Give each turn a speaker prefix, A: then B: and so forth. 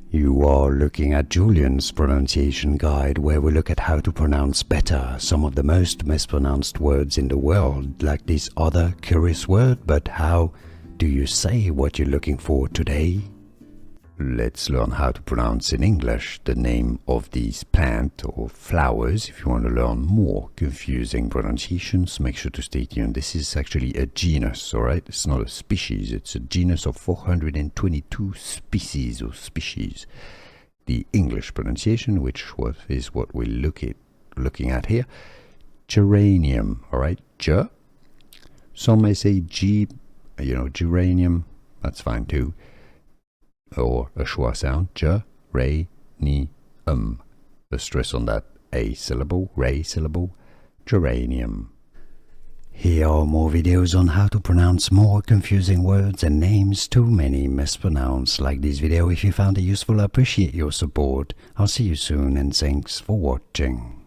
A: You are looking at Julian's pronunciation guide, where we look at how to pronounce better some of the most mispronounced words in the world, like this other curious word. But how do you say what you're looking for today? Let's learn how to pronounce in English the name of these plant or flowers. If you want to learn more confusing pronunciations, make sure to stay tuned. This is actually a genus, alright? It's not a species, it's a genus of 422 species or species. The English pronunciation, which is what we're looking at here, geranium, alright? Some may say geranium, that's fine too. Or a schwa sound, geranium. The stress on that A syllable, ray syllable, geranium. Here are more videos on how to pronounce more confusing words and names too many mispronounced. Like this video if you found it useful. I appreciate your support. I'll see you soon and thanks for watching.